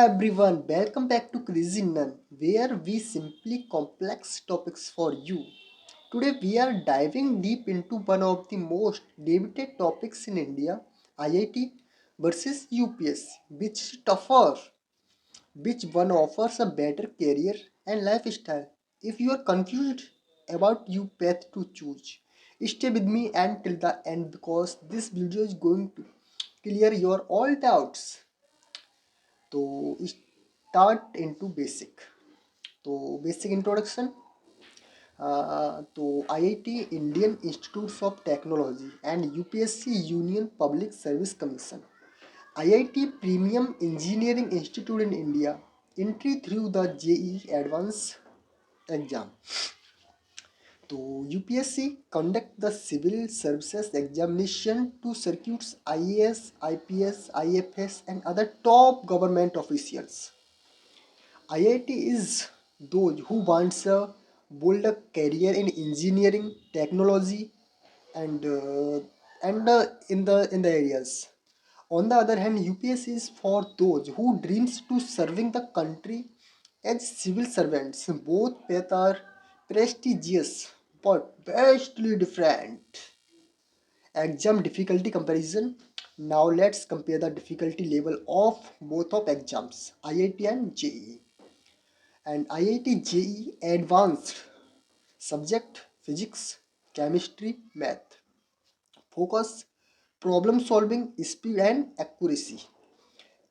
everyone, welcome back to Crazy Nun, where we simply complex topics for you. Today we are diving deep into one of the most debated topics in India, IIT versus UPSC. Which is tougher? Which one offers a better career and lifestyle? If you are confused about your path to choose, stay with me until the end because this video is going to clear your all doubts. तो start into basic तो basic introduction तो IIT Indian Institutes of Technology and UPSC Union Public Service Commission IIT premium engineering institute in India entry through the JEE advance exam तो UPSC conduct the civil services examination to circuits IAS, IPS, IFS and other top government officials. IIT is those who wants a build a career in engineering, technology, and in the areas. On the other hand, UPSC is for those who dreams to serving the country as civil servants. Both paths are prestigious but vastly different. Exam difficulty comparison. Now let's compare the difficulty level of both of exams, IIT and JEE. And IIT JEE Advanced subject physics, chemistry, math. Focus problem solving, speed and accuracy.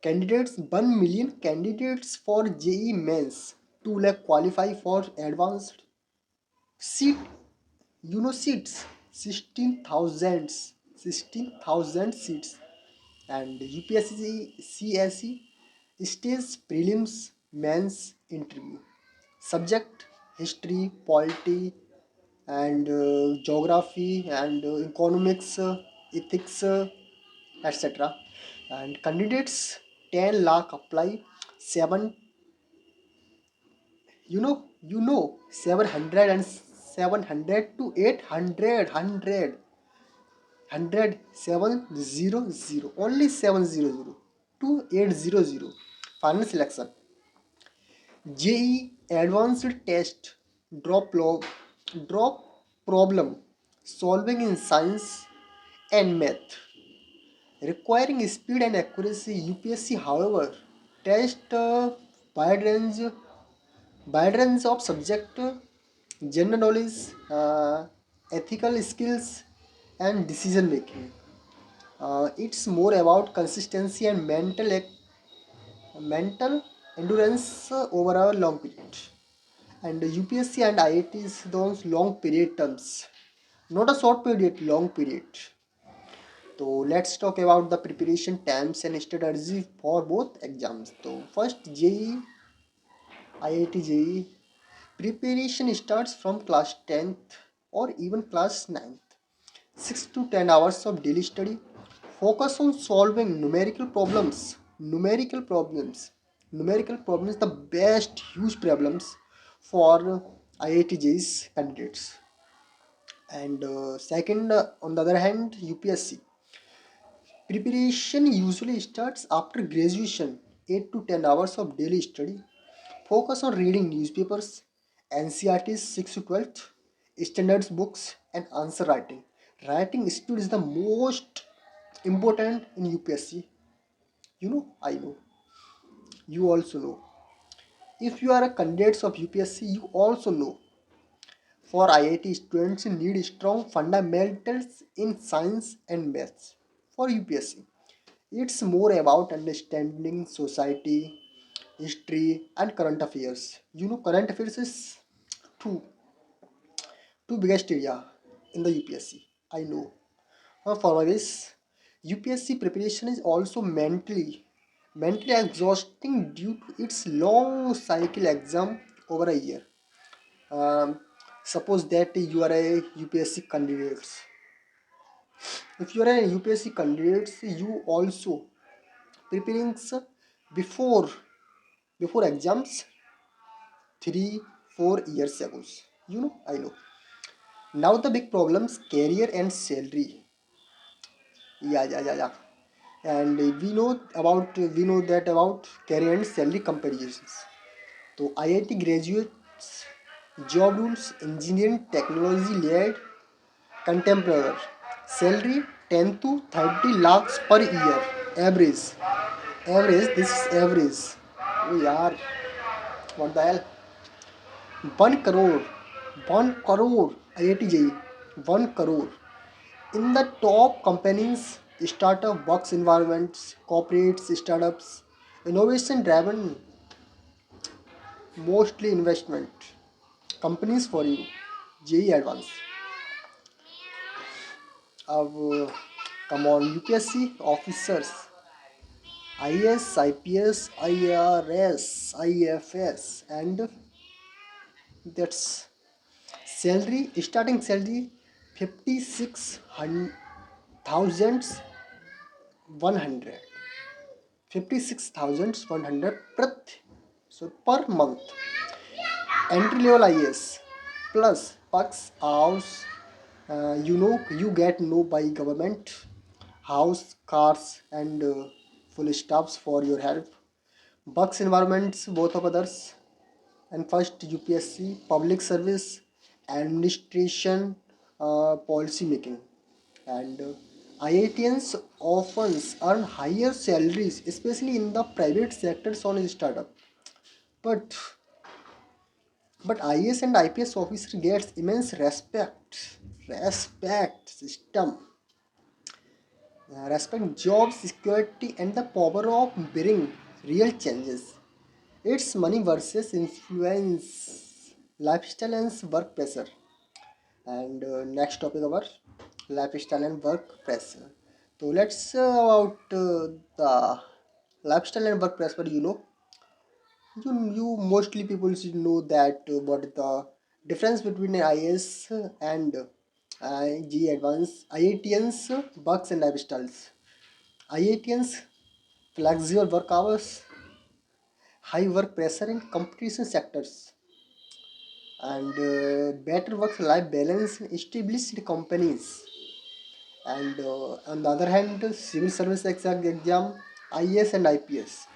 Candidates 1 million candidates for JEE mains 2 lakh qualify for advanced seat seats 16,000 seats and UPSC CSE stage prelims mains interview subject history polity and geography and economics ethics etc and candidates 10 lakh apply 7 700 and 700 to 800 700 only 700 to 800 final selection JEE advanced test drop log drop problem solving in science and math requiring speed and accuracy UPSC however test wide range of subject general knowledge ethical skills and decision making it's more about consistency and mental endurance over a long period and UPSC and IITs those long period terms not a short period long period so let's talk about the preparation times and strategy for both exams so first JEE IIT JEE preparation starts from class 10th or even class 9th 6 to 10 hours of daily study focus on solving numerical problems the best huge problems for IIT candidates and second on the other hand UPSC preparation usually starts after graduation 8 to 10 hours of daily study focus on reading newspapers NCRTs 6 to 12th standards books and answer writing writing speed is the most important in UPSC I know you also know if you are a candidate of UPSC you also know for IIT students need strong fundamentals in science and maths for UPSC it's more about understanding society history and current affairs current affairs is two biggest area in the UPSC I know for this UPSC preparation is also mentally exhausting due to its long cycle exam over a year. Um, suppose that you are a UPSC candidate. If you are a UPSC candidate, you also preparing before exams 3 4 years ago. I know. Now the big problems career and salary. Yeah. And we know that about career and salary comparisons. So IIT graduates job rules engineering technology led contemporary salary 10 to 30 lakhs per year average. This is average. Oh yaar, what the hell? 1 crore, 1 crore IIT JEE, 1 crore. In the top companies, startup works environments, corporates, startups, innovation driven, mostly investment. Companies for you, JEE Advance. अब come on, UPSC officers, IAS, IPS, IRS, IFS, and that's salary, starting salary 56,100. 56,100 per month. Entry level IAS plus bucks house. You get no by government house, cars, and full staffs for your help. Bucks environments, both of others. And first UPSC, public service, administration, policy making. And IITians often earn higher salaries, especially in the private sectors on a startup. But IAS and IPS officer gets immense respect. Respect system. Respect job security and the power of bring real changes. It's money versus influence, lifestyle and work pressure. And next topic our lifestyle and work pressure. So let's about the lifestyle and work pressure. You mostly people should know that what is the difference between IAS and G advanced IITians works and lifestyles. IITians flexible work hours, high work pressure in competition sectors, and better work life balance in established companies. And on the other hand, civil service exam, IAS and IPS,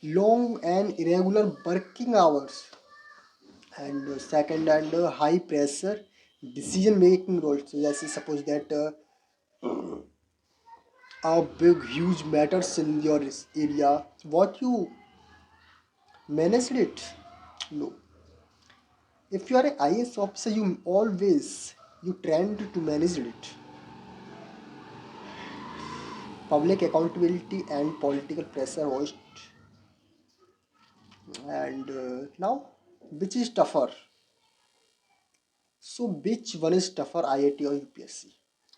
long and irregular working hours, and second, and high pressure decision making roles. So let's say suppose that a big huge matters in your area, what you managed it? No. If you are an IAS officer, you trend to manage it. Public accountability and political pressure host. And now, which is tougher? So which one is tougher, IIT or UPSC?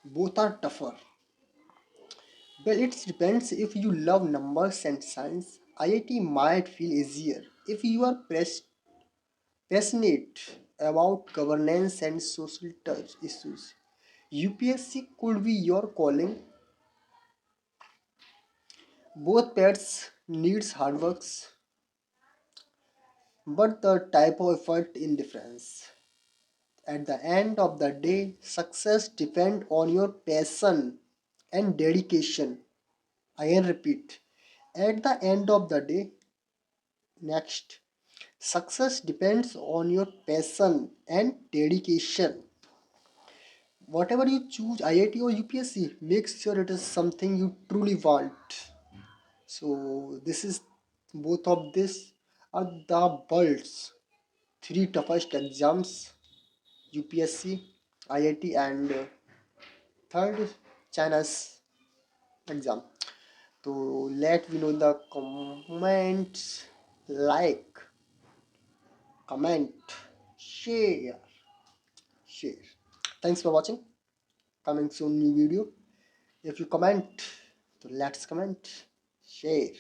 Both are tougher. Well, it depends. If you love numbers and science, IIT might feel easier. If you are passionate about governance and social touch issues, UPSC could be your calling. Both paths needs hard works, but the type of effort in difference. At the end of the day, success depends on your passion and dedication. I can repeat. At the end of the day, next, success depends on your passion and dedication. Whatever you choose, IIT or UPSC, make sure it is something you truly want. So this is both of this are the world's three toughest exams: UPSC, IIT, and third China's exam. So let me know in the comments, like, comment, share, share. Thanks for watching. Coming soon new video. If you comment, so let's comment, share.